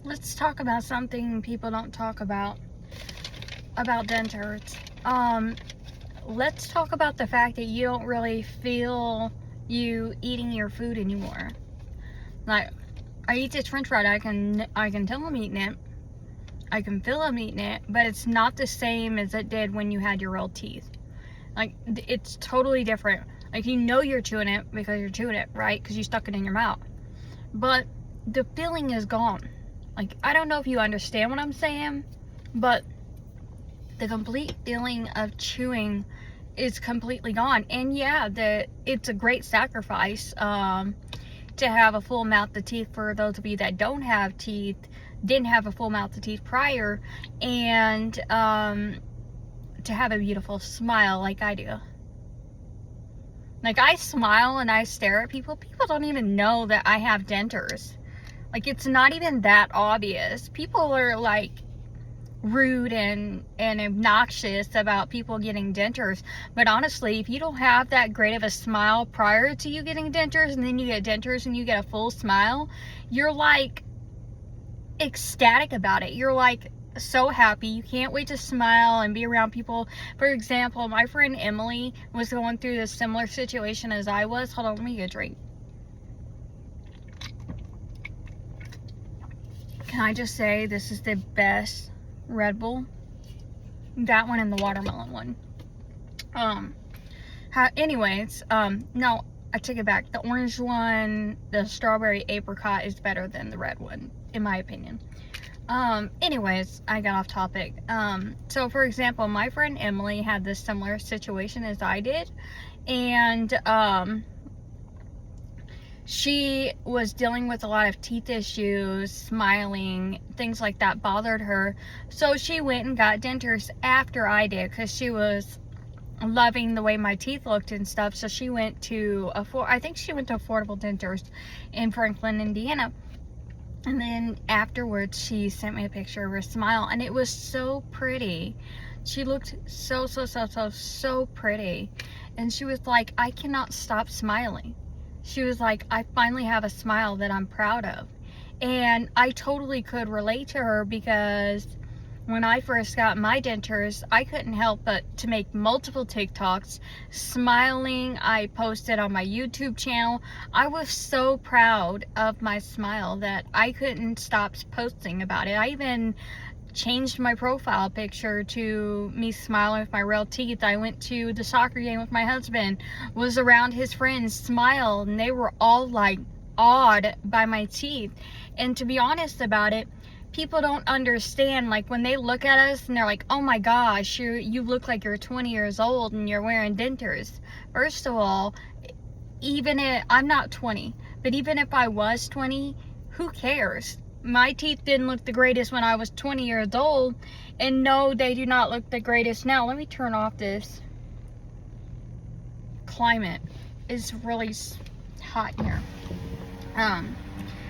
let's talk about something people don't talk about dentures. Let's talk about the fact that you don't really feel you eating your food anymore. Like, I eat this French fry, I can tell I'm eating it. I can feel I'm eating it, but it's not the same as it did when you had your real teeth. Like, it's totally different. Like, you know you're chewing it because you're chewing it, right? Because you stuck it in your mouth. But the feeling is gone. Like, I don't know if you understand what I'm saying, but the complete feeling of chewing is completely gone. And yeah, it's a great sacrifice to have a full mouth of teeth for those of you that don't have teeth, didn't have a full mouth of teeth prior, and to have a beautiful smile like I do. Like, I smile and I stare at people. People don't even know that I have dentures. Like, it's not even that obvious. People are like rude and obnoxious about people getting dentures, but honestly, if you don't have that great of a smile prior to you getting dentures, and then you get dentures and you get a full smile, you're like ecstatic about it. You're like so happy. You can't wait to smile and be around people. For example, my friend Emily was going through a similar situation as I was. Hold on, let me get a drink. Can I just say, this is the best Red Bull? That one and the watermelon one. Anyways, no, I take it back. The orange one, the strawberry apricot, is better than the red one, in my opinion. Anyways, I got off topic. So for example, my friend Emily had this similar situation as I did, and she was dealing with a lot of teeth issues, smiling, things like that bothered her. So she went and got dentures after I did, because she was loving the way my teeth looked and stuff. So she went to I think she went to Affordable Dentures in Franklin, Indiana. And then afterwards, she sent me a picture of her smile, and it was so pretty. She looked so pretty. And she was like, I cannot stop smiling. She was like, I finally have a smile that I'm proud of. And I totally could relate to her, because when I first got my dentures, I couldn't help but to make multiple TikToks smiling. I posted on my YouTube channel. I was so proud of my smile that I couldn't stop posting about it. I even changed my profile picture to me smiling with my real teeth. I went to the soccer game with my husband, was around his friends, smiled, and they were all like awed by my teeth. And to be honest about it, people don't understand, like when they look at us and they're like, oh my gosh, you look like you're 20 years old and you're wearing dentures. First of all, even if I'm not 20, but even if I was 20, who cares? My teeth didn't look the greatest when I was 20 years old, and no, they do not look the greatest now. Let me turn off this climate. It's really hot in here.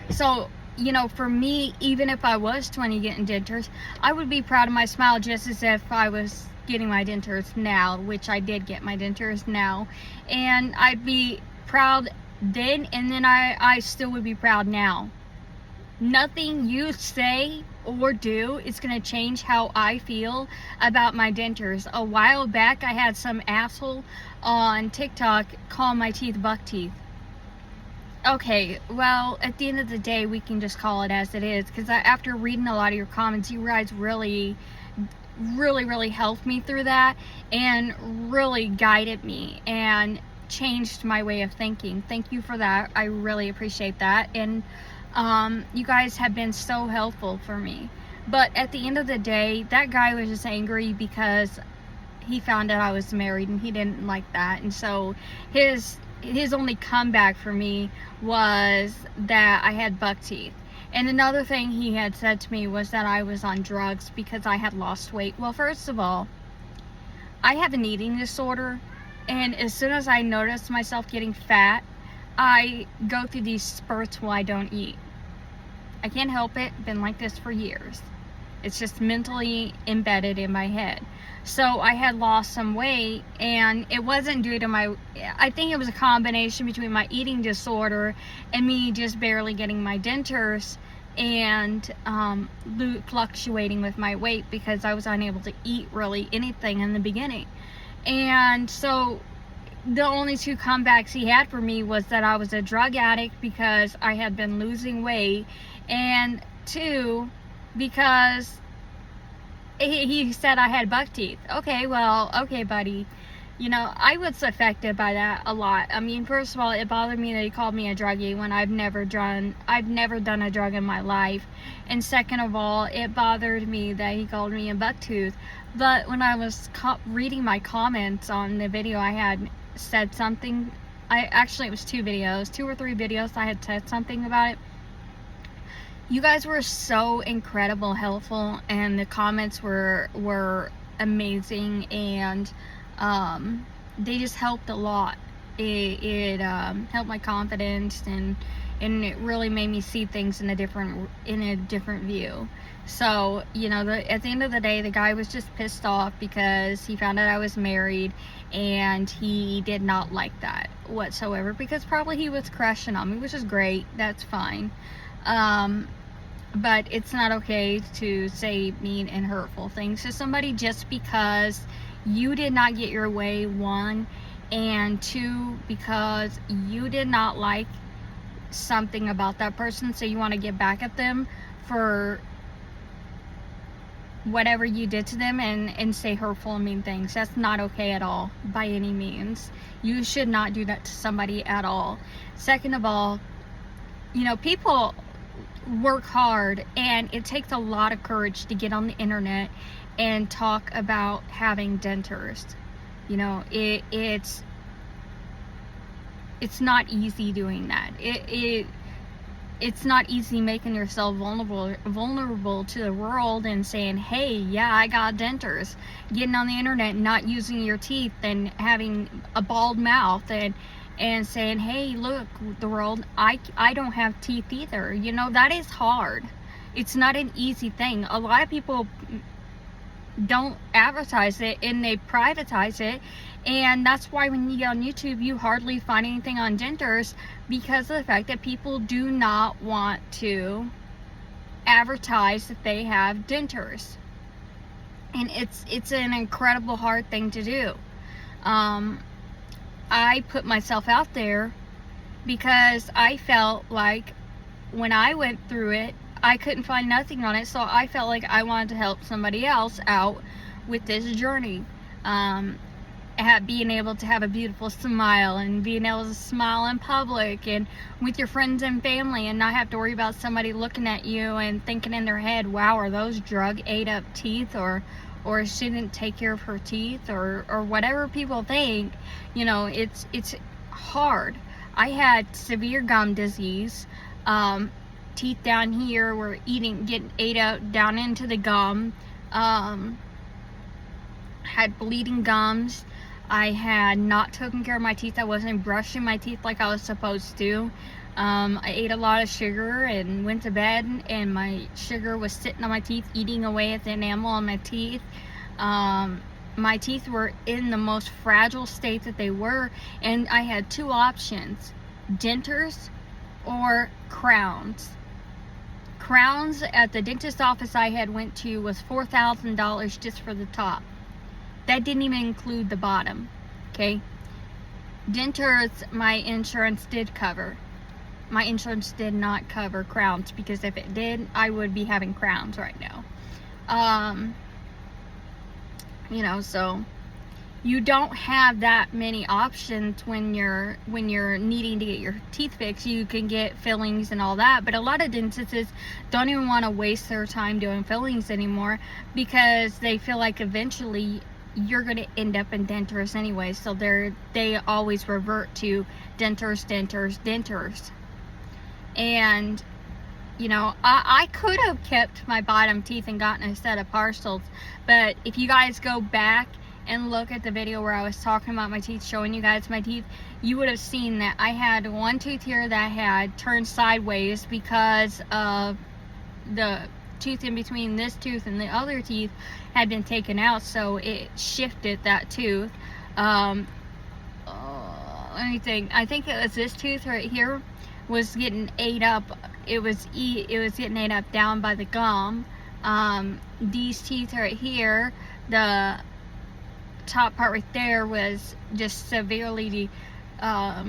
So, you know, for me, even if I was 20 getting dentures, I would be proud of my smile just as if I was getting my dentures now, which I did get my dentures now. And I'd be proud then, and then I still would be proud now. Nothing you say or do is going to change how I feel about my dentures. A while back, I had some asshole on TikTok call my teeth buck teeth. Okay, well, at the end of the day, we can just call it as it is, because after reading a lot of your comments, you guys really helped me through that, and really guided me and changed my way of thinking. Thank you for that. I really appreciate that. And you guys have been so helpful for me. But at the end of the day, that guy was just angry because he found out I was married, and he didn't like that. And so his only comeback for me was that I had buck teeth. And another thing he had said to me was that I was on drugs because I had lost weight. Well, first of all, I have an eating disorder, and as soon as I notice myself getting fat, I go through these spurts while I don't eat. I can't help it. Been like this for years. It's just mentally embedded in my head. So I had lost some weight, and it wasn't due to I think it was a combination between my eating disorder and me just barely getting my dentures and fluctuating with my weight because I was unable to eat really anything in the beginning. And so the only two comebacks he had for me was that I was a drug addict because I had been losing weight, and two, because he said I had buck teeth. Okay, well, okay, buddy. You know, I was affected by that a lot. I mean, first of all, it bothered me that he called me a druggie when I've never done a drug in my life. And second of all, it bothered me that he called me a buck tooth. But when I was reading my comments on the video, I had said something. It was two or three videos. I had said something about it. You guys were so incredible, helpful, and the comments were amazing, and they just helped a lot. It helped my confidence, and it really made me see things in a different view. So, you know, at the end of the day, the guy was just pissed off because he found out I was married, and he did not like that whatsoever, because probably he was crushing on me, which is great. That's fine. But it's not okay to say mean and hurtful things to somebody just because you did not get your way, one, and two, because you did not like something about that person, so you want to get back at them for whatever you did to them and say hurtful and mean things. That's not okay at all, by any means. You should not do that to somebody at all. Second of all, you know, people work hard, and it takes a lot of courage to get on the internet and talk about having dentures. You know, it's not easy doing that. It's not easy making yourself vulnerable to the world and saying, hey, yeah, I got dentures. Getting on the internet and not using your teeth and having a bald mouth and saying, hey, look, the world, I don't have teeth either. You know, that is hard. It's not an easy thing. A lot of people don't advertise it, and they privatize it, and that's why when you get on YouTube, you hardly find anything on dentures, because of the fact that people do not want to advertise that they have dentures. And it's an incredible hard thing to do. I put myself out there because I felt like when I went through it, I couldn't find nothing on it, so I felt like I wanted to help somebody else out with this journey. Being able to have a beautiful smile, and being able to smile in public and with your friends and family, and not have to worry about somebody looking at you and thinking in their head, wow, are those drug ate up teeth, or she didn't take care of her teeth, or whatever people think. You know, it's hard. I had severe gum disease. Teeth down here were getting ate out down into the gum. Had bleeding gums. I had not taken care of my teeth. I wasn't brushing my teeth like I was supposed to. I ate a lot of sugar and went to bed, and my sugar was sitting on my teeth, eating away at the enamel on my teeth. My teeth were in the most fragile state that they were, and I had two options: dentures or crowns. Crowns at the dentist office I had went to was $4,000 just for the top. That didn't even include the bottom. Okay, dentures my insurance did cover. My insurance did not cover crowns, because if it did, I would be having crowns right now. You know, so you don't have that many options when you're needing to get your teeth fixed. You can get fillings and all that, but a lot of dentists don't even want to waste their time doing fillings anymore, because they feel like eventually you're going to end up in dentures anyway, so they always revert to dentures. And you know, I could have kept my bottom teeth and gotten a set of partials, but if you guys go back and look at the video where I was talking about my teeth, showing you guys my teeth, you would have seen that I had one tooth here that had turned sideways because of the tooth in between this tooth and the other teeth had been taken out, so it shifted that tooth. Let me think. I think it was this tooth right here was getting ate up it was getting ate up down by the gum. These teeth right here, the top part right there was just severely how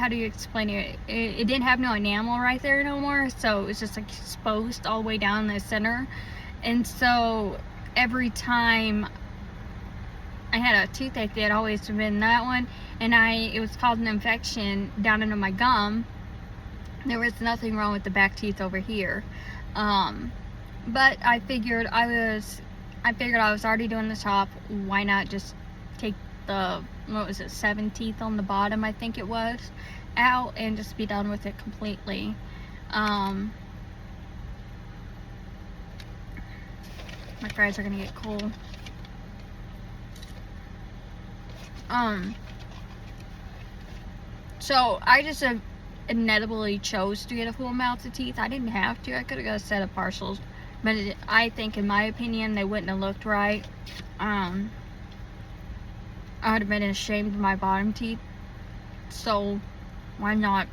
do you explain it? It didn't have no enamel right there no more, so it was just like exposed all the way down the center. And so every time I had a toothache, it had always been that one, and it was causing an infection down into my gum. There was nothing wrong with the back teeth over here, but I figured I was already doing the top. Why not just take the, what was it, 7 teeth on the bottom, I think it was, out and just be done with it completely. My fries are gonna get cold. So I just inevitably chose to get a full mouth of teeth. I didn't have to. I could have got a set of partials, but I think, in my opinion, they wouldn't have looked right. I would have been ashamed of my bottom teeth. So why not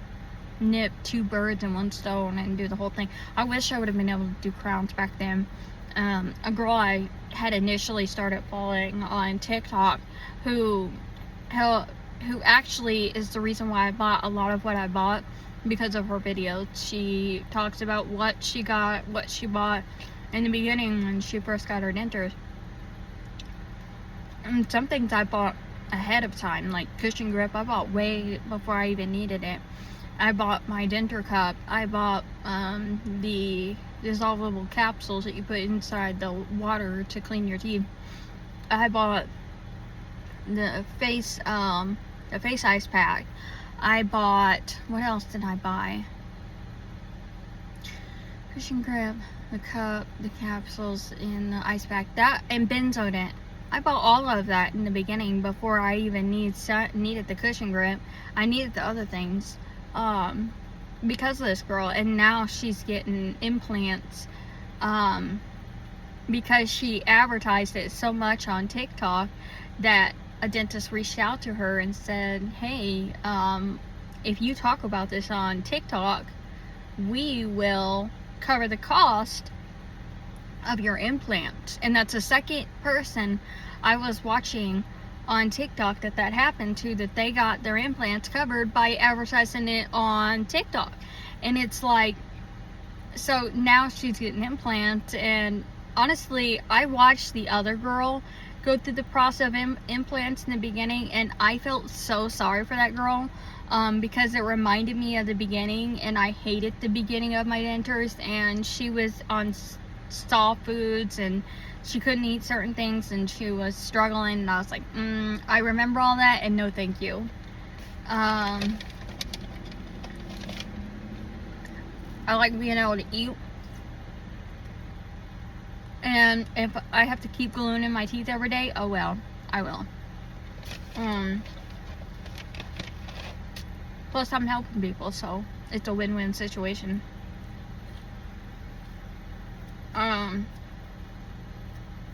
nip 2 birds in 1 stone and do the whole thing? I wish I would have been able to do crowns back then. A girl I had initially started following on TikTok who actually is the reason why I bought a lot of what I bought, because of her videos. She talks about what she bought in the beginning when she first got her dentures. And some things I bought ahead of time, like cushion grip, I bought way before I even needed it. I bought my denture cup. I bought the dissolvable capsules that you put inside the water to clean your teeth. I bought the face ice pack. I bought, what else did I buy? Cushion grip, the cup, the capsules, and the ice pack. That, and Benzodent. I bought all of that in the beginning before I even needed the cushion grip. I needed the other things because of this girl, and now she's getting implants because she advertised it so much on TikTok that a dentist reached out to her and said, hey, if you talk about this on TikTok, we will cover the cost of your implant. And that's the second person I was watching on TikTok that happened to, that they got their implants covered by advertising it on TikTok. And it's like, so now she's getting implants. And honestly, I watched the other girl go through the process of implants in the beginning, and I felt so sorry for that girl, because it reminded me of the beginning, and I hated the beginning of my dentures. And she was on soft foods, and she couldn't eat certain things, and she was struggling, and I was like, I remember all that, and no thank you. I like being able to eat, and if I have to keep gluing in my teeth every day, oh well, I will. Plus I'm helping people, so it's a win-win situation.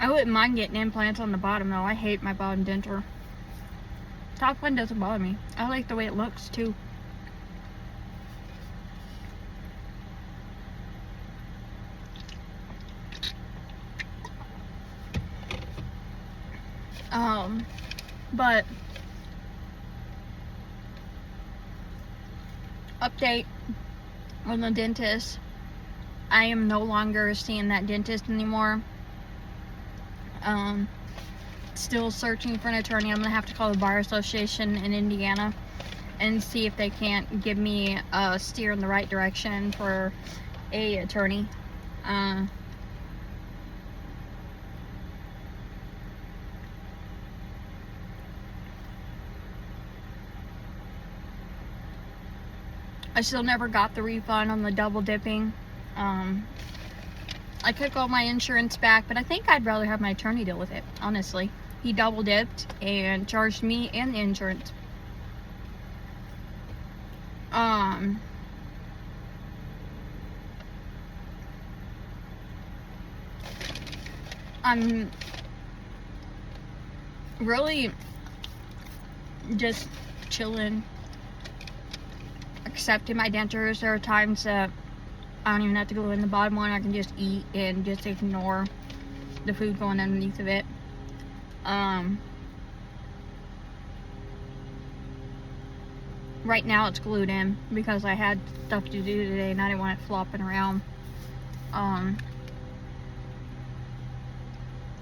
I wouldn't mind getting implants on the bottom, though. I hate my bottom denture. Top one doesn't bother me. I like the way it looks too. But update on the dentist. I am no longer seeing that dentist anymore. Still searching for an attorney. I'm gonna have to call the Bar Association in Indiana and see if they can't give me a steer in the right direction for a attorney. I still never got the refund on the double dipping. I could call my insurance back, but I think I'd rather have my attorney deal with it, honestly. He double dipped and charged me and the insurance. I'm really just chilling. accepted my dentures. There are times that I don't even have to go in the bottom one. I can just eat and just ignore the food going underneath of it. Right now it's glued in because I had stuff to do today and I didn't want it flopping around. I'm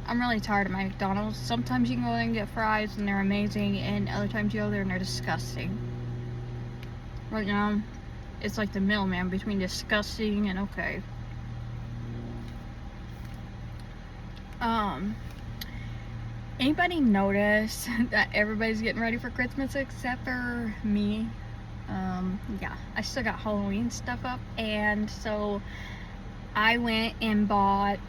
really tired of my McDonald's. Sometimes you can go there and get fries and they're amazing, and other times you go there and they're disgusting. Right now, it's like the middleman between disgusting and okay. Anybody notice that everybody's getting ready for Christmas except for me? Yeah, I still got Halloween stuff up, and so I went and bought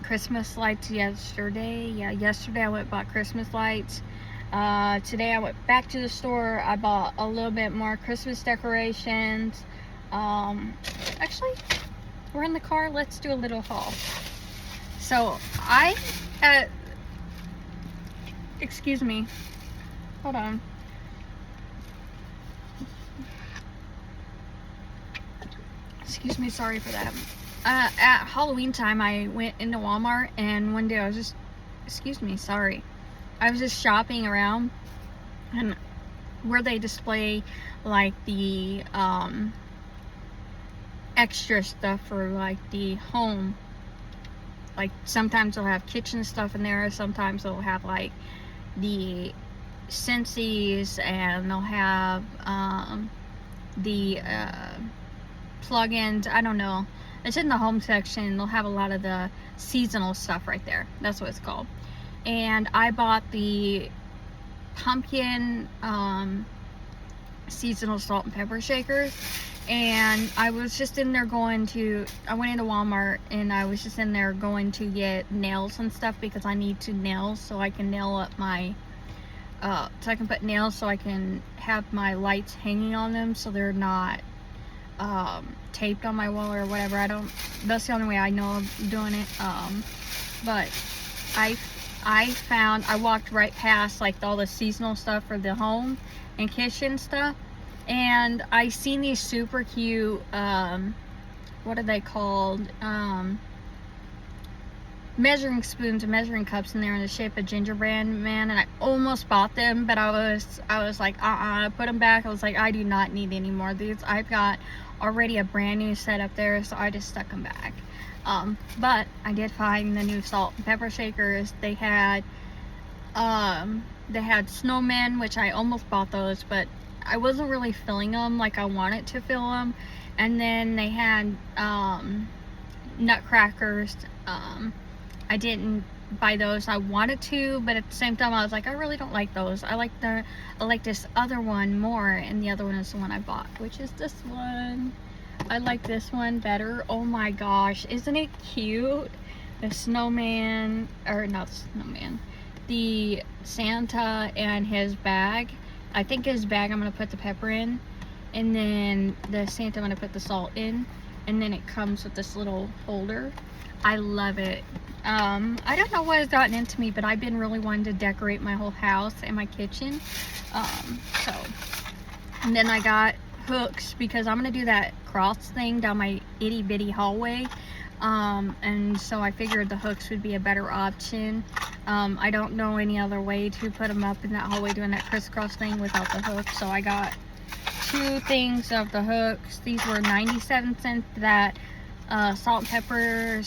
Christmas lights yesterday. Yeah, yesterday I went and bought Christmas lights. Today I went back to the store. I bought a little bit more Christmas decorations. Actually, we're in the car. Let's do a little haul. So excuse me. Hold on. Excuse me, sorry for that. At Halloween time, I went into Walmart, and one day I was just, I was just shopping around, and where they display like the extra stuff for like the home, like sometimes they'll have kitchen stuff in there, sometimes they'll have like the Scentsies, and they'll have the plugins. I don't know, it's in the home section. They'll have a lot of the seasonal stuff right there. That's what it's called. And I bought the pumpkin seasonal salt and pepper shakers, and I was just in there I went into Walmart, and I was just in there going to get nails and stuff because I need to nails so I can nail up my so I can put nails so I can have my lights hanging on them so they're not taped on my wall or whatever. That's the only way I know of doing it. But I walked right past like all the seasonal stuff for the home and kitchen stuff, and I seen these super cute what are they called, measuring spoons and measuring cups, and they're in the shape of gingerbread man, and I almost bought them, but I was like, put them back. I was like, I do not need any more of these. I've got already a brand new set up there, so I just stuck them back. But I did find the new salt and pepper shakers. They had snowmen, which I almost bought those, but I wasn't really filling them like I wanted to fill them. And then they had nutcrackers. I didn't buy those. I wanted to, but at the same time I was like, I really don't like those. I like this other one more, and the other one is the one I bought, which is this one. I like this one better. Oh my gosh, isn't it cute? The snowman, or not the snowman, the Santa and his bag. I think his bag I'm gonna put the pepper in, and then the Santa I'm gonna put the salt in, and then it comes with this little holder. I love it. I don't know what has gotten into me, but I've been really wanting to decorate my whole house and my kitchen. And then I got hooks because I'm gonna do that cross thing down my itty bitty hallway. And so I figured the hooks would be a better option. I don't know any other way to put them up in that hallway doing that crisscross thing without the hooks. So I got 2 things of the hooks. These were 97 cents. That salt and pepper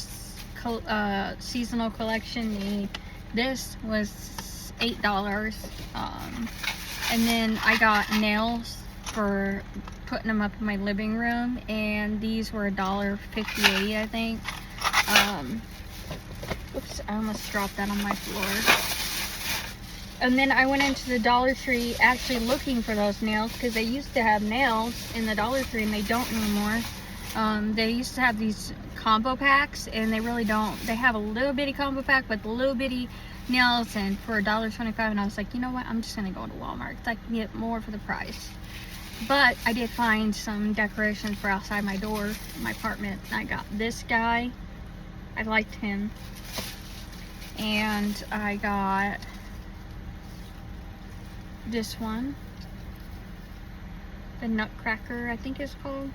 seasonal collection. This was $8. And then I got nails for putting them up in my living room, and these were $1.58, I think. Oops, I almost dropped that on my floor. And then I went into the Dollar Tree actually looking for those nails, because they used to have nails in the Dollar Tree and they don't anymore. They used to have these combo packs, and they really don't. They have a little bitty combo pack, but the little bitty nails, and for $1.25, and I was like, you know what, I'm just gonna go to Walmart because I can get more for the price. But I did find some decorations for outside my door, my apartment. I got this guy. I liked him. And I got this one. the Nutcracker, I think it's called.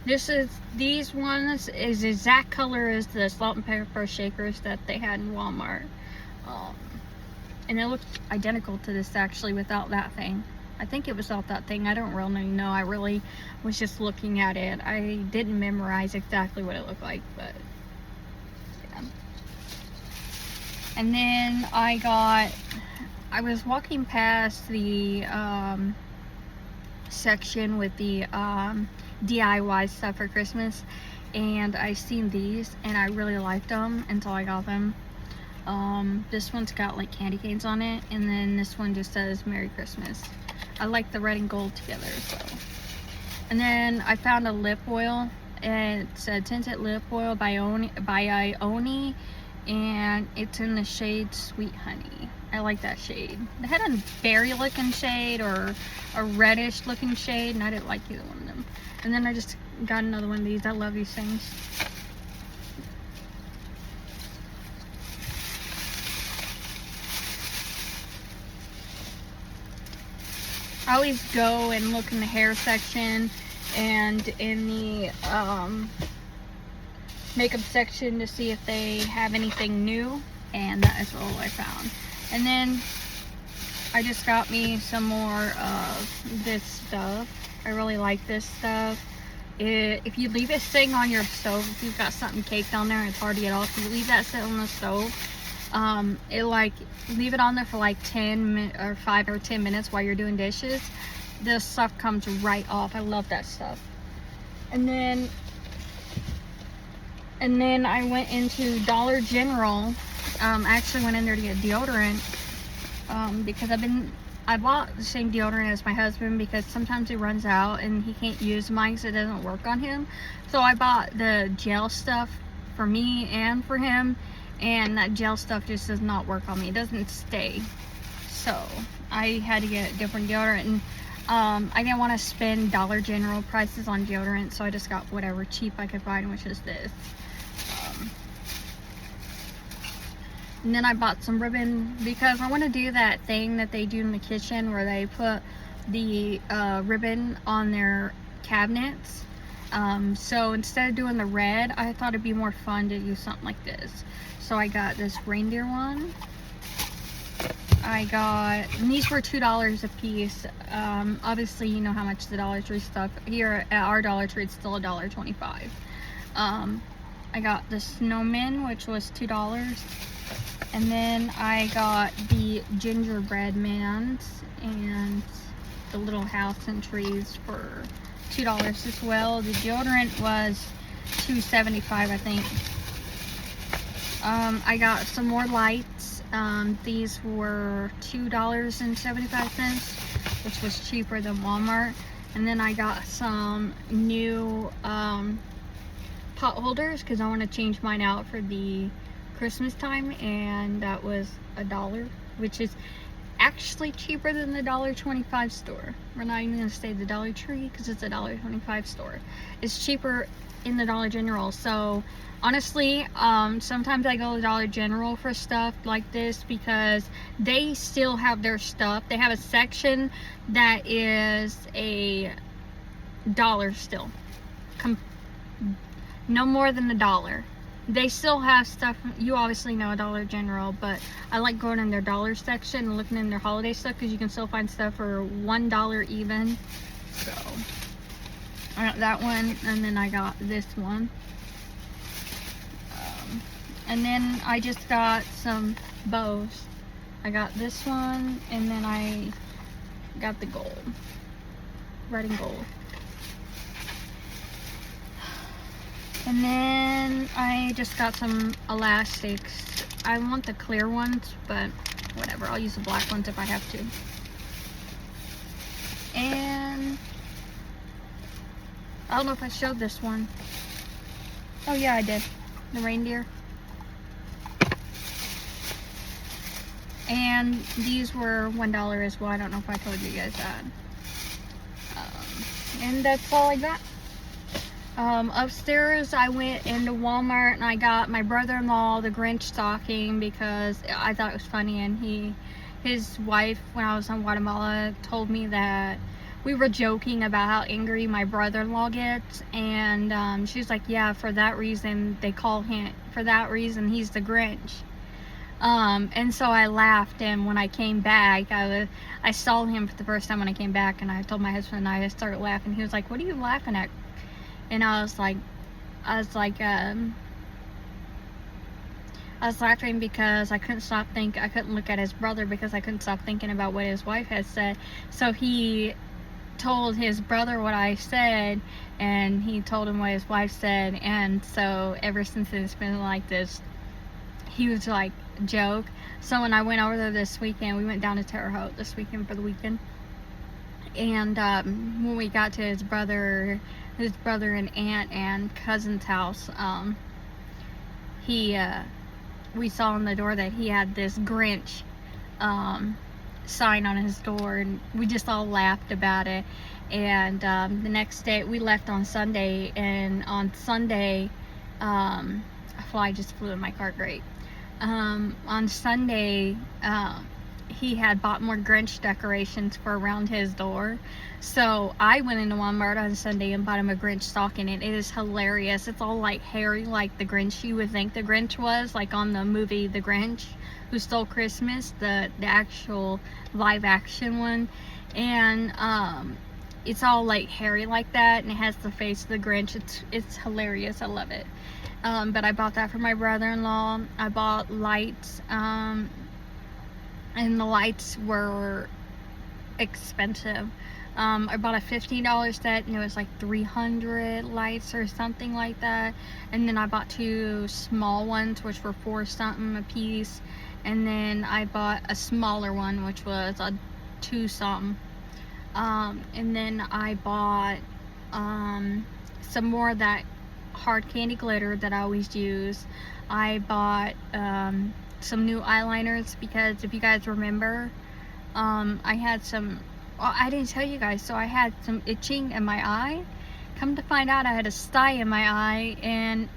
These ones is the exact color as the salt and pepper shakers that they had in Walmart. And it looked identical to this actually without that thing. I think it was without that thing. I don't really know. I really was just looking at it. I didn't memorize exactly what it looked like, but yeah. And then I was walking past the section with the DIY stuff for Christmas, and I seen these and I really liked them until I got them. This one's got like candy canes on it, and then this one just says Merry Christmas. I like the red and gold together. So, and then I found a lip oil, and it's a tinted lip oil by Ioni, and it's in the shade Sweet Honey. I like that shade. They had a berry looking shade or a reddish looking shade, and I didn't like either one of them. And then I just got another one of these. I love these things. I always go and look in the hair section and in the makeup section to see if they have anything new, and that is all I found. And then I just got me some more of this stuff. I really like this stuff. If you leave it sitting on your stove, if you've got something caked on there and it's hard to get off, if you leave that sitting on the stove, leave it on there for like 5 or 10 minutes while you're doing dishes. This stuff comes right off. I love that stuff. And then I went into Dollar General. I actually went in there to get deodorant because I bought the same deodorant as my husband because sometimes it runs out and he can't use mine because it doesn't work on him. So I bought the gel stuff for me and for him, and that gel stuff just does not work on me. It doesn't stay. So I had to get different deodorant, and I didn't want to spend Dollar General prices on deodorant, so I just got whatever cheap I could find, which is this. And then I bought some ribbon because I want to do that thing that they do in the kitchen where they put the ribbon on their cabinets. So instead of doing the red, I thought it'd be more fun to do something like this. So I got this reindeer one. And these were $2 a piece. Obviously, you know how much the Dollar Tree stuff here at our Dollar Tree, it's still $1.25. I got the snowman, which was $2. And then I got the gingerbread mans and the little house and trees for $2 as well. The deodorant was $2.75, I think. I got some more lights. These were $2.75, which was cheaper than Walmart. And then I got some new pot holders because I want to change mine out for the Christmas time, and that was $1, which is actually cheaper than the $1.25 store. We're not even going to say the Dollar Tree because it's a $1.25 store. It's cheaper in the Dollar General. So honestly, sometimes I go to Dollar General for stuff like this because they still have their stuff. They have a section that is $1 still, no more than $1. They still have stuff. You obviously know Dollar General, but I like going in their dollar section and looking in their holiday stuff because you can still find stuff for $1 even. So I got that one, and then I got this one. And then I just got some bows. I got this one, and then I got the gold, red and gold. And then I just got some elastics. I want the clear ones, but whatever. I'll use the black ones if I have to. And I don't know if I showed this one. Oh yeah, I did. The reindeer. And these were $1 as well. I don't know if I told you guys that. And that's all I got. Upstairs, I went into Walmart and I got my brother-in-law the Grinch stocking because I thought it was funny, and his wife, when I was in Guatemala, told me that we were joking about how angry my brother-in-law gets, and she was like, yeah, for that reason he's the Grinch. And so I laughed, and when I came back, I saw him for the first time when I came back, and I told my husband, and I started laughing. He was like, what are you laughing at? And I was laughing because I couldn't look at his brother because I couldn't stop thinking about what his wife had said. So he told his brother what I said, and he told him what his wife said, and so ever since it's been like this huge like joke. So when I went over there this weekend, we went down to Terre Haute this weekend for the weekend, and when we got to his brother and aunt and cousin's house, we saw on the door that he had this Grinch sign on his door, and we just all laughed about it. And the next day, we left on Sunday, and on Sunday, a fly just flew in my car, great. On Sunday, he had bought more Grinch decorations for around his door, so I went into Walmart on Sunday and bought him a Grinch stocking, and it is hilarious. It's all like hairy, like the Grinch you would think the Grinch was, like on the movie The Grinch Who Stole Christmas, the actual live action one. And it's all like hairy like that, and it has the face of the Grinch. It's hilarious. I love it. But I bought that for my brother-in-law. I bought lights, and the lights were expensive. I bought a $15 set, and it was like 300 lights or something like that. And then I bought 2 small ones, which were $4 something a piece. And then I bought a smaller one, which was a $2 something. And then I bought some more of that hard candy glitter that I always use. I bought some new eyeliners because if you guys remember, I had some, well, I didn't tell you guys, so I had some itching in my eye. Come to find out, I had a sty in my eye, and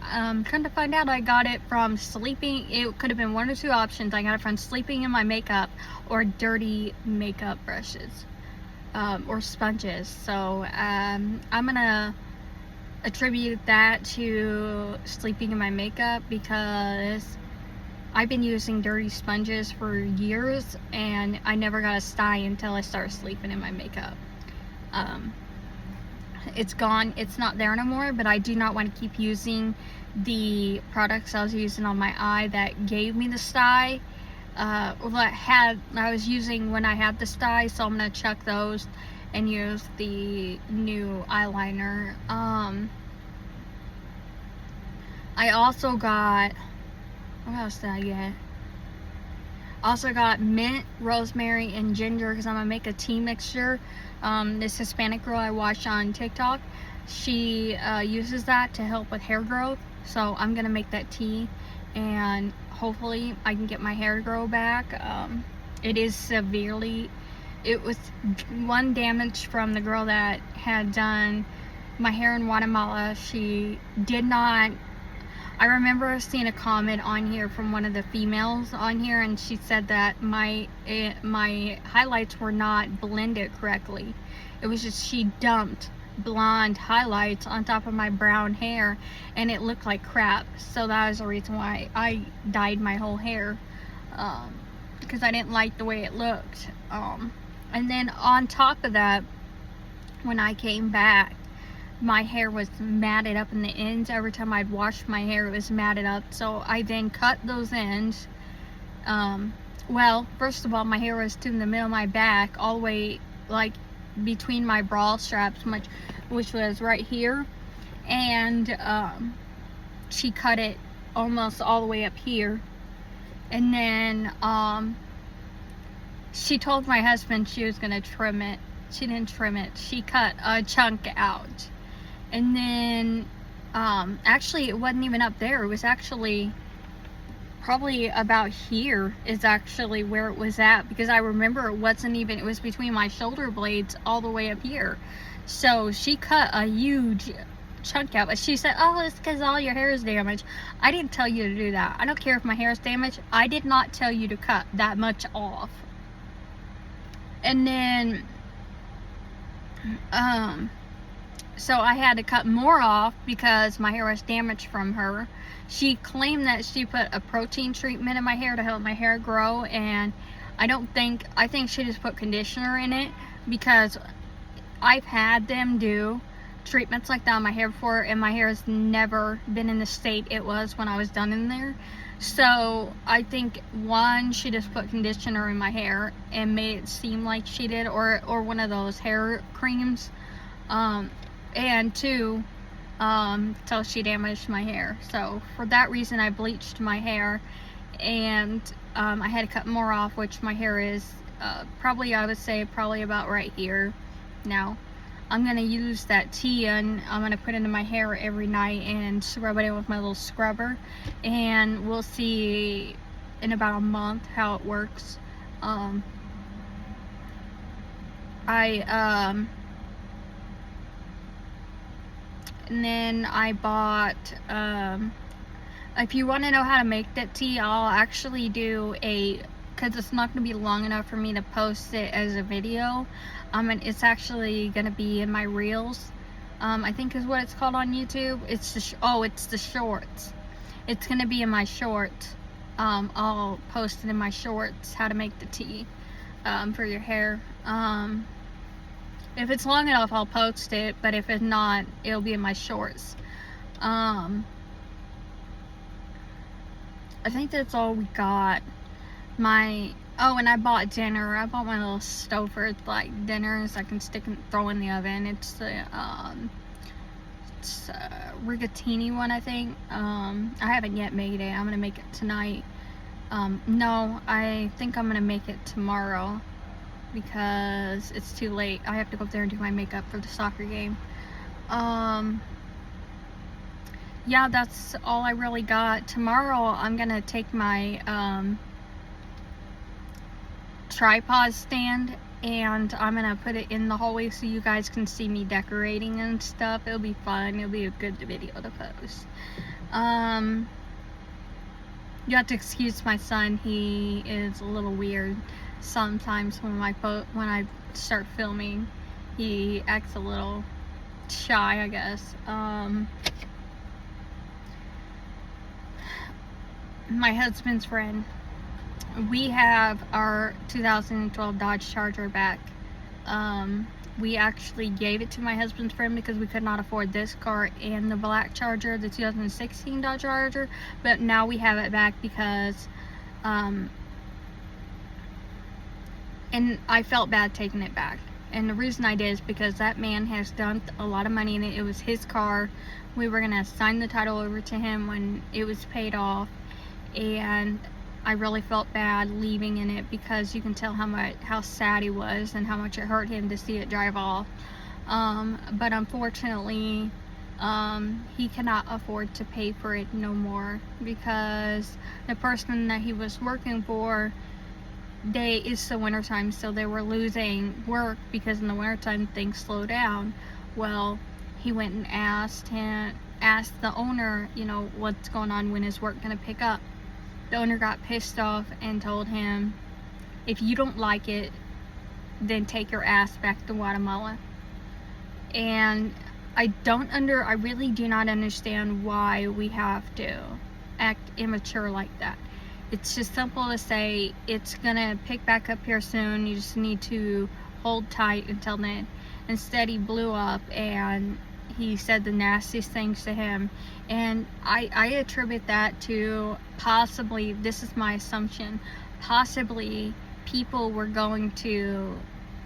come to find out, I got it from sleeping. It could have been one or two options. I got it from sleeping in my makeup or dirty makeup brushes or sponges. So I'm gonna attribute that to sleeping in my makeup, because I've been using dirty sponges for years and I never got a sty until I started sleeping in my makeup. It's gone, it's not there no more, but I do not want to keep using the products I was using on my eye that gave me the sty, I was using when I had the sty, so I'm gonna chuck those and use the new eyeliner. I also got, what else did I get? Also got mint, rosemary, and ginger, because I'm gonna make a tea mixture. This Hispanic girl I watch on TikTok, she uses that to help with hair growth, so I'm gonna make that tea, and hopefully I can get my hair to grow back. It was one damage from the girl that had done my hair in Guatemala. She did not, I remember seeing a comment on here from one of the females on here, and she said that my highlights were not blended correctly. It was just, she dumped blonde highlights on top of my brown hair, and it looked like crap. So that was the reason why I dyed my whole hair, because I didn't like the way it looked. And then on top of that, when I came back, my hair was matted up in the ends. Every time I'd wash my hair, it was matted up. So I then cut those ends. Well, first of all, my hair was to the middle of my back, all the way like between my bra straps, which was right here. And she cut it almost all the way up here. And then she told my husband she was gonna trim it. She didn't trim it. She cut a chunk out. And then, actually, it wasn't even up there. It was actually probably about here is actually where it was at, because I remember it was between my shoulder blades all the way up here. So she cut a huge chunk out, but she said, oh, it's because all your hair is damaged. I didn't tell you to do that. I don't care if my hair is damaged. I did not tell you to cut that much off. And then So I had to cut more off because my hair was damaged from her. She claimed that she put a protein treatment in my hair to help my hair grow, and I think she just put conditioner in it, because I've had them do treatments like that on my hair before, and my hair has never been in the state it was when I was done in there. So I think, one, she just put conditioner in my hair and made it seem like she did, or one of those hair creams, and two, so she damaged my hair. So for that reason, I bleached my hair, and I had to cut more off, which my hair is probably, I would say, probably about right here now. I'm going to use that tea, and I'm going to put it into my hair every night and scrub it in with my little scrubber, and we'll see in about a month how it works. And then I bought, if you want to know how to make that tea, I'll actually do because it's not going to be long enough for me to post it as a video. And it's actually going to be in my reels, I think is what it's called on YouTube. It's the shorts. It's going to be in my shorts. I'll post it in my shorts, how to make the tea for your hair. If it's long enough, I'll post it, but if it's not, it'll be in my shorts. I think that's all we got. And I bought dinner. I bought my little stove for like dinners I can stick and throw in the oven. It's the rigatini one, I think. I haven't yet made it. I'm gonna make it tonight. No, I think I'm gonna make it tomorrow, because it's too late. I have to go up there and do my makeup for the soccer game. Yeah, that's all I really got. Tomorrow I'm gonna take my tripod stand, and I'm gonna put it in the hallway so you guys can see me decorating and stuff. It'll be fun. It'll be a good video to post. You have to excuse my son. He is a little weird sometimes when I start filming. He acts a little shy, I guess. My husband's friend, we have our 2012 Dodge Charger back. We actually gave it to my husband's friend because we could not afford this car and the black Charger, the 2016 Dodge Charger, but now we have it back because and I felt bad taking it back. And the reason I did is because that man has dumped a lot of money in it. It was his car. We were going to sign the title over to him when it was paid off. And I really felt bad leaving in it, because you can tell how sad he was and how much it hurt him to see it drive off. But unfortunately, he cannot afford to pay for it no more, because the person that he was working for, it's the wintertime, so they were losing work because in the wintertime things slow down. Well, he went and asked the owner, what's going on, when is work gonna pick up. The owner got pissed off and told him, if you don't like it, then take your ass back to Guatemala. And I really do not understand why we have to act immature like that. It's just simple to say, it's gonna pick back up here soon, you just need to hold tight until then. Instead, he blew up and he said the nastiest things to him. And I attribute that to, possibly, this is my assumption, possibly people were going to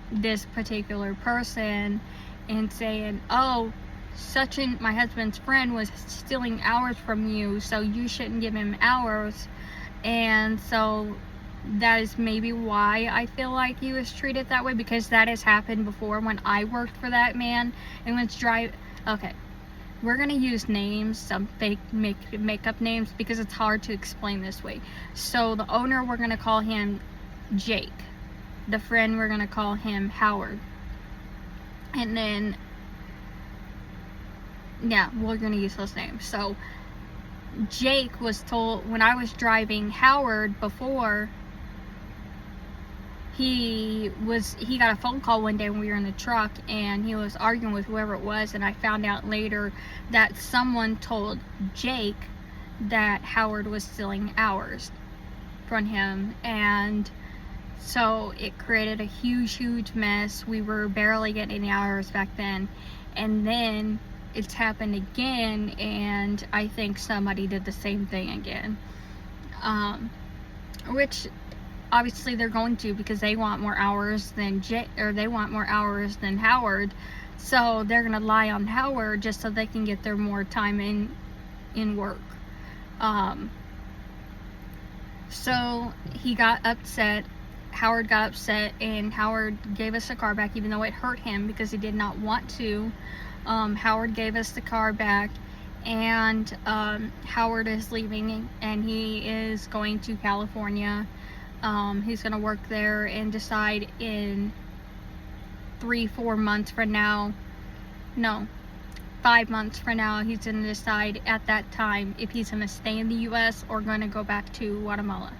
this particular person and saying, oh, my husband's friend was stealing hours from you, so you shouldn't give him hours. And so that is maybe why I feel like he was treated that way, because that has happened before when I worked for that man and was okay, we're gonna use names, some fake make-up names, because it's hard to explain this way. So the owner, we're gonna call him Jake. The friend, we're gonna call him Howard. And then, yeah, we're gonna use those names. So Jake was told, when I was driving Howard before, he got a phone call one day when we were in the truck, and he was arguing with whoever it was, and I found out later that someone told Jake that Howard was stealing hours from him, and so it created a huge mess. We were barely getting any hours back then, and then it's happened again, and I think somebody did the same thing again, which obviously they're going to, because they want more hours than they want more hours than Howard, so they're gonna lie on Howard just so they can get their more time in work. So he got upset. Howard got upset, and Howard gave us the car back, even though it hurt him because he did not want to. Howard gave us the car back, and Howard is leaving, and he is going to California. He's going to work there and decide in 3-4 months from now, no, 5 months from now, he's going to decide at that time if he's going to stay in the U.S. or going to go back to Guatemala.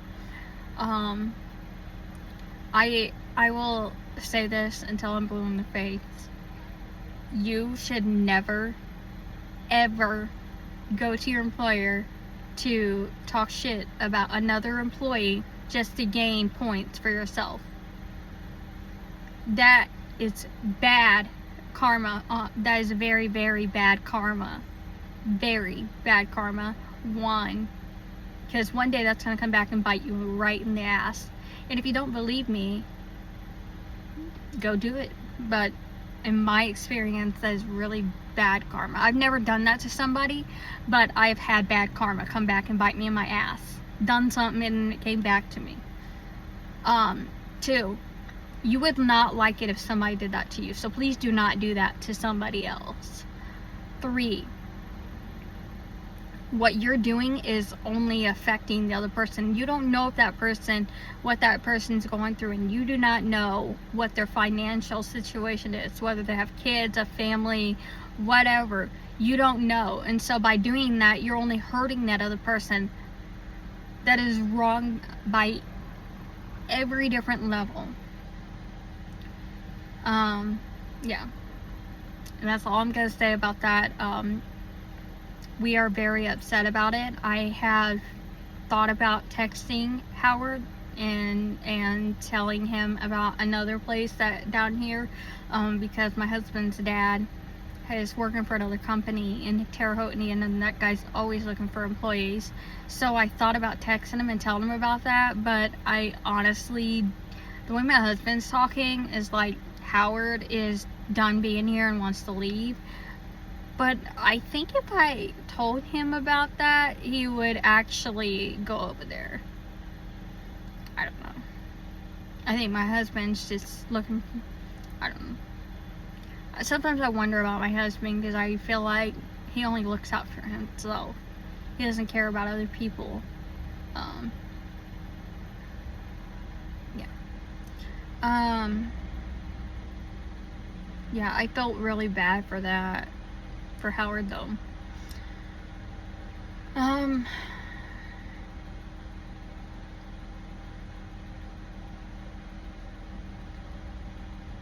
I will say this until I'm blue in the face. You should never, ever go to your employer to talk shit about another employee just to gain points for yourself. That is bad karma. That is very bad karma. Very bad karma. One, because one day that's going to come back and bite you right in the ass. And if you don't believe me, go do it. But in my experience, that is really bad karma. I've never done that to somebody, but I've had bad karma come back and bite me in my ass. Done something and it came back to me. 2, you would not like it if somebody did that to you, so please do not do that to somebody else. 3, what you're doing is only affecting the other person. You don't know if what that person's going through, and you do not know what their financial situation is, whether they have kids, a family, whatever. You don't know, and so by doing that, you're only hurting that other person. That is wrong by every different level. Yeah, and that's all I'm gonna say about that. We are very upset about it. I have thought about texting Howard and telling him about another place that down here, because my husband's dad is working for another company in Terre Haute, and that guy's always looking for employees. So I thought about texting him and telling him about that, but I honestly, the way my husband's talking is like Howard is done being here and wants to leave. But I think if I told him about that, he would actually go over there. I don't know. I think my husband's just looking, I don't know. Sometimes I wonder about my husband, because I feel like he only looks out for himself. He doesn't care about other people. Yeah, I felt really bad for that, for Howard though.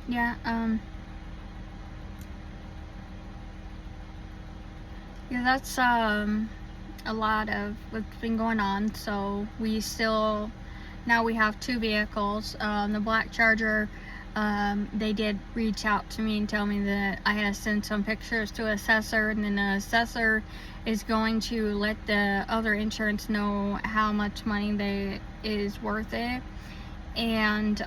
Yeah, yeah, that's a lot of what's been going on. So now we have 2 vehicles. The black Charger, they did reach out to me and tell me that I had to send some pictures to assessor, and then the assessor is going to let the other insurance know how much money is worth it. And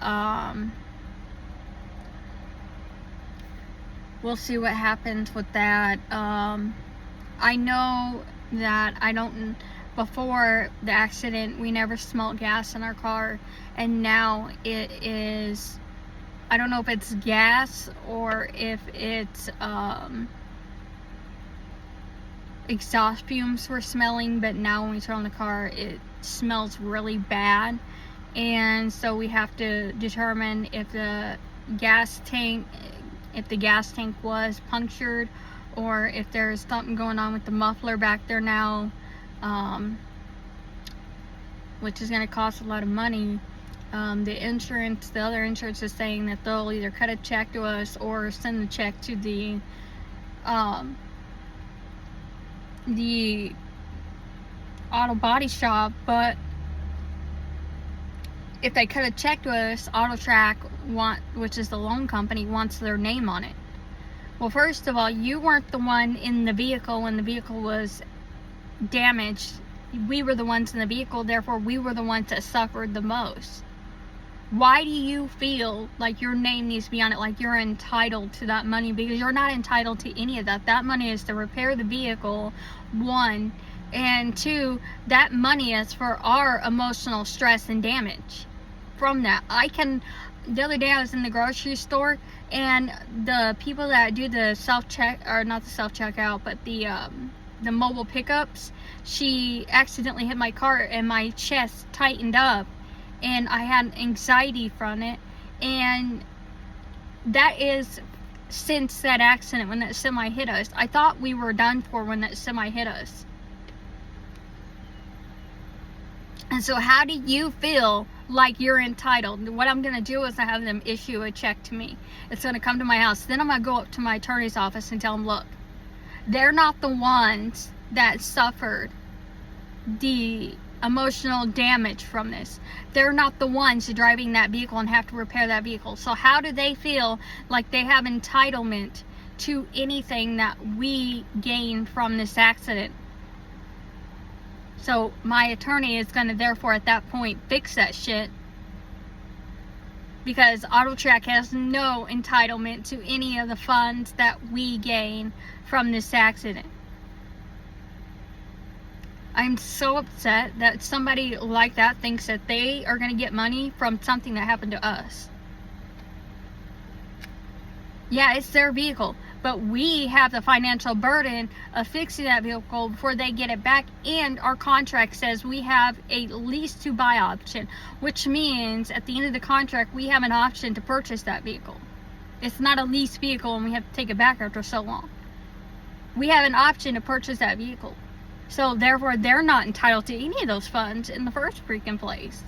we'll see what happens with that. I know that before the accident, we never smelled gas in our car, and now it is, I don't know if it's gas or if it's exhaust fumes we're smelling, but now when we turn on the car, it smells really bad. And so we have to determine if the gas tank was punctured, or if there's something going on with the muffler back there now, which is going to cost a lot of money. the other insurance is saying that they'll either cut a check to us or send the check to the auto body shop. But if they cut a check to us, AutoTrack which is the loan company, wants their name on it. Well, first of all, you weren't the one in the vehicle when the vehicle was damaged. We were the ones in the vehicle, therefore we were the ones that suffered the most. Why do you feel like your name needs to be on it, like you're entitled to that money? Because you're not entitled to any of that. That money is to repair the vehicle, one, and two, that money is for our emotional stress and damage from that. The other day I was in the grocery store, and the people that do the not the self-checkout, but the mobile pickups, she accidentally hit my cart and my chest tightened up and I had anxiety from it. And that is since that accident when that semi hit us. I thought we were done for when that semi hit us. And so how do you feel like you're entitled? What I'm going to do is I have them issue a check to me. It's going to come to my house. Then I'm going to go up to my attorney's office and tell them, look, they're not the ones that suffered the emotional damage from this. They're not the ones driving that vehicle and have to repair that vehicle. So how do they feel like they have entitlement to anything that we gain from this accident? So my attorney is going to therefore at that point fix that shit, because AutoTrack has no entitlement to any of the funds that we gain from this accident. I'm so upset that somebody like that thinks that they are going to get money from something that happened to us. Yeah, it's their vehicle, but we have the financial burden of fixing that vehicle before they get it back, and our contract says we have a lease to buy option, which means at the end of the contract we have an option to purchase that vehicle. It's not a lease vehicle and we have to take it back after so long. We have an option to purchase that vehicle. So therefore they're not entitled to any of those funds in the first freaking place.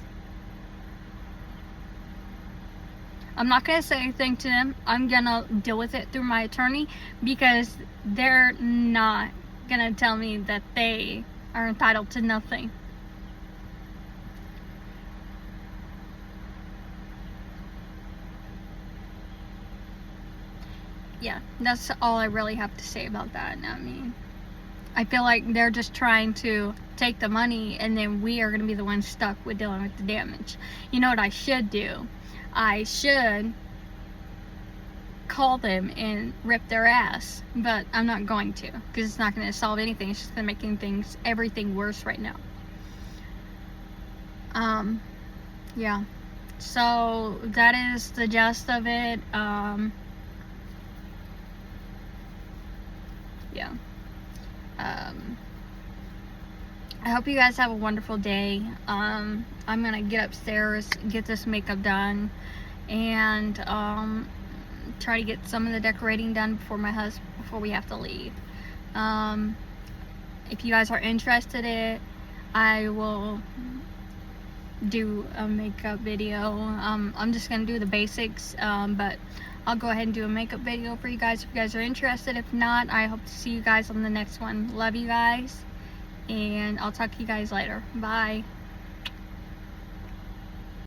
I'm not going to say anything to them. I'm going to deal with it through my attorney, because they're not going to tell me that they are entitled to nothing. Yeah, that's all I really have to say about that. I mean, I feel like they're just trying to take the money, and then we are going to be the ones stuck with dealing with the damage. You know what I should do? I should call them and rip their ass, but I'm not going to, because it's not going to solve anything. It's just going to make everything worse right now. Yeah, so that is the gist of it. Yeah. I hope you guys have a wonderful day. I'm gonna get upstairs, get this makeup done, and try to get some of the decorating done before we have to leave. If you guys are interested in it, I will do a makeup video. I'm just gonna do the basics, but I'll go ahead and do a makeup video for you guys if you guys are interested. If not, I hope to see you guys on the next one. Love you guys, and I'll talk to you guys later. Bye.